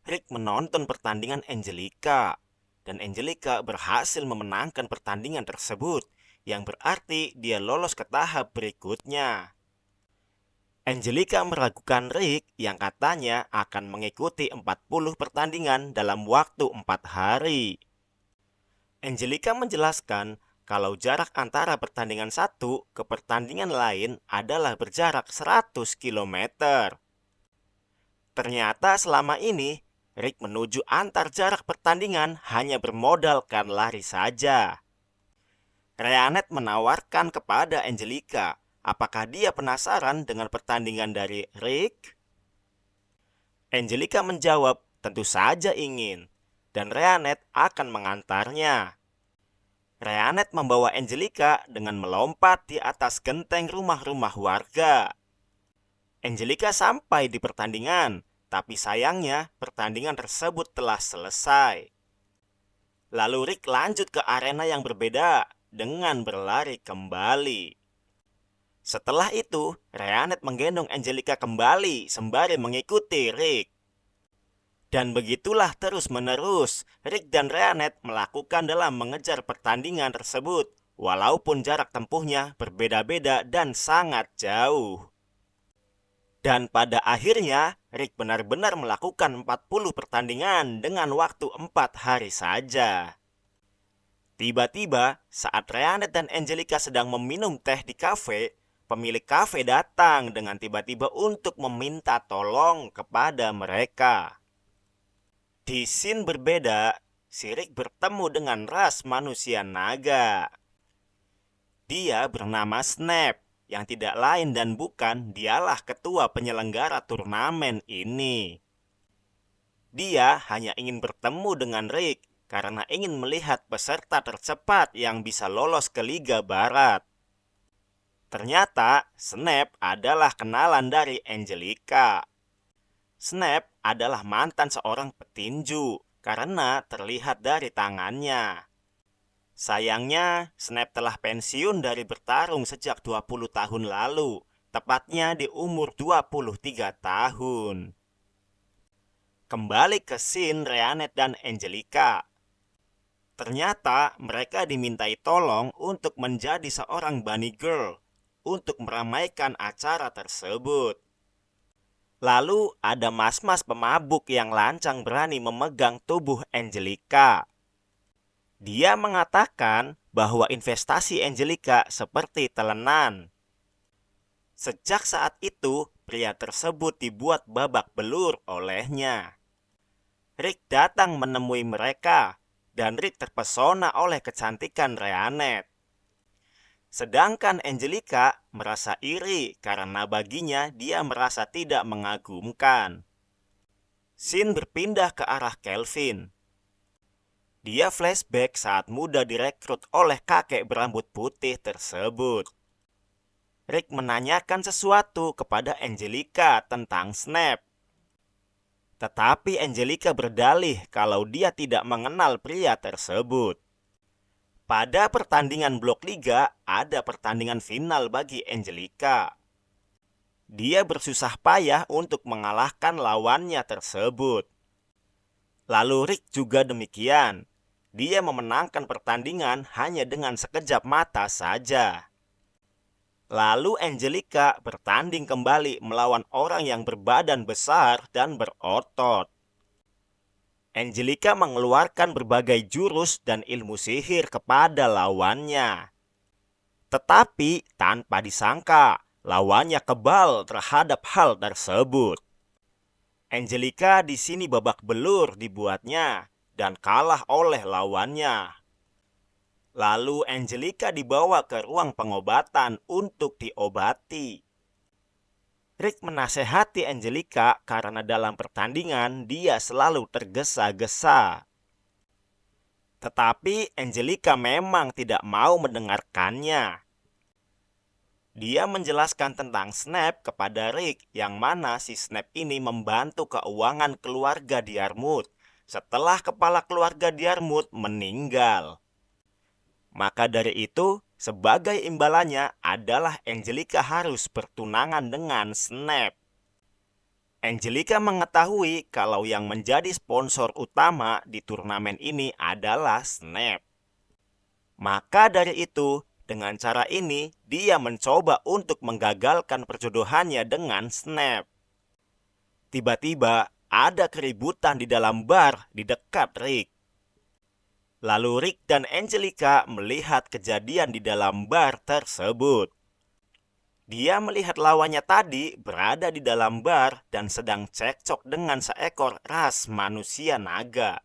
Rick menonton pertandingan Angelica, dan Angelica berhasil memenangkan pertandingan tersebut, yang berarti dia lolos ke tahap berikutnya. Angelica meragukan Rick yang katanya akan mengikuti 40 pertandingan dalam waktu 4 hari. Angelica menjelaskan kalau jarak antara pertandingan satu ke pertandingan lain adalah berjarak 100 kilometer. Ternyata selama ini, Rick menuju antar jarak pertandingan hanya bermodalkan lari saja. Rheanet menawarkan kepada Angelica, apakah dia penasaran dengan pertandingan dari Rick? Angelica menjawab, tentu saja ingin, dan Rheanet akan mengantarnya. Rheanet membawa Angelica dengan melompat di atas genteng rumah-rumah warga. Angelica sampai di pertandingan, tapi sayangnya pertandingan tersebut telah selesai. Lalu Rick lanjut ke arena yang berbeda dengan berlari kembali. Setelah itu, Rheanet menggendong Angelica kembali sembari mengikuti Rick. Dan begitulah terus-menerus Rick dan Rheanet melakukan dalam mengejar pertandingan tersebut, walaupun jarak tempuhnya berbeda-beda dan sangat jauh. Dan pada akhirnya, Rick benar-benar melakukan 40 pertandingan dengan waktu 4 hari saja. Tiba-tiba, saat Rheanet dan Angelica sedang meminum teh di kafe, pemilik kafe datang dengan tiba-tiba untuk meminta tolong kepada mereka. Di scene berbeda, si Rick bertemu dengan ras manusia naga. Dia bernama Snap, yang tidak lain dan bukan dialah ketua penyelenggara turnamen ini. Dia hanya ingin bertemu dengan Rick karena ingin melihat peserta tercepat yang bisa lolos ke Liga Barat. Ternyata Snap adalah kenalan dari Angelica. Snap adalah mantan seorang petinju karena terlihat dari tangannya. Sayangnya, Snap telah pensiun dari bertarung sejak 20 tahun lalu, tepatnya di umur 23 tahun. Kembali ke scene Rheanet dan Angelica. Ternyata mereka dimintai tolong untuk menjadi seorang bunny girl untuk meramaikan acara tersebut. Lalu ada mas-mas pemabuk yang lancang berani memegang tubuh Angelica. Dia mengatakan bahwa investasi Angelica seperti telenan. Sejak saat itu, pria tersebut dibuat babak belur olehnya. Rick datang menemui mereka, dan Rick terpesona oleh kecantikan Rheanet. Sedangkan Angelica merasa iri karena baginya dia merasa tidak mengagumkan. Scene berpindah ke arah Kelvin. Dia flashback saat muda direkrut oleh kakek berambut putih tersebut. Rick menanyakan sesuatu kepada Angelica tentang Snap. Tetapi Angelica berdalih kalau dia tidak mengenal pria tersebut. Pada pertandingan blok liga, ada pertandingan final bagi Angelica. Dia bersusah payah untuk mengalahkan lawannya tersebut. Lalu Rick juga demikian. Dia memenangkan pertandingan hanya dengan sekejap mata saja. Lalu Angelica bertanding kembali melawan orang yang berbadan besar dan berotot. Angelica mengeluarkan berbagai jurus dan ilmu sihir kepada lawannya. Tetapi tanpa disangka, lawannya kebal terhadap hal tersebut. Angelica di sini babak belur dibuatnya dan kalah oleh lawannya. Lalu Angelica dibawa ke ruang pengobatan untuk diobati. Rick menasehati Angelica karena dalam pertandingan dia selalu tergesa-gesa. Tetapi Angelica memang tidak mau mendengarkannya. Dia menjelaskan tentang Snap kepada Rick, yang mana si Snap ini membantu keuangan keluarga Diarmuid setelah kepala keluarga Diarmuid meninggal. Maka dari itu, sebagai imbalannya adalah Angelica harus bertunangan dengan Snap. Angelica mengetahui kalau yang menjadi sponsor utama di turnamen ini adalah Snap. Maka dari itu, dengan cara ini, dia mencoba untuk menggagalkan perjodohannya dengan Snap. Tiba-tiba, ada keributan di dalam bar di dekat Rick. Lalu Rick dan Angelica melihat kejadian di dalam bar tersebut. Dia melihat lawannya tadi berada di dalam bar dan sedang cekcok dengan seekor ras manusia naga.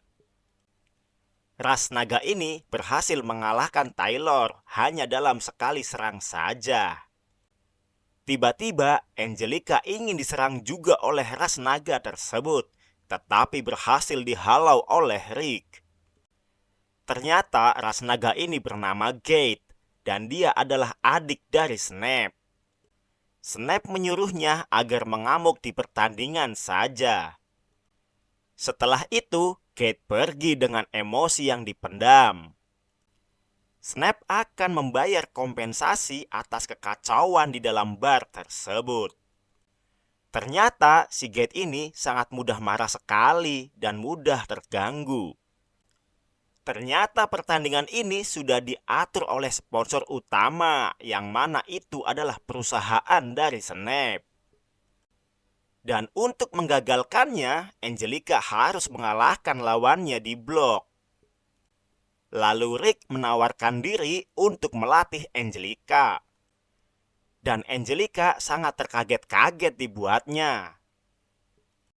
Ras naga ini berhasil mengalahkan Taylor hanya dalam sekali serang saja. Tiba-tiba, Angelica ingin diserang juga oleh ras naga tersebut, tetapi berhasil dihalau oleh Rick. Ternyata ras naga ini bernama Gate, dan dia adalah adik dari Snap. Snap menyuruhnya agar mengamuk di pertandingan saja. Setelah itu, Gate pergi dengan emosi yang dipendam. Snap akan membayar kompensasi atas kekacauan di dalam bar tersebut. Ternyata si Gate ini sangat mudah marah sekali dan mudah terganggu. Ternyata pertandingan ini sudah diatur oleh sponsor utama, yang mana itu adalah perusahaan dari Snap. Dan untuk menggagalkannya, Angelica harus mengalahkan lawannya di blok. Lalu Rick menawarkan diri untuk melatih Angelica. Dan Angelica sangat terkaget-kaget dibuatnya.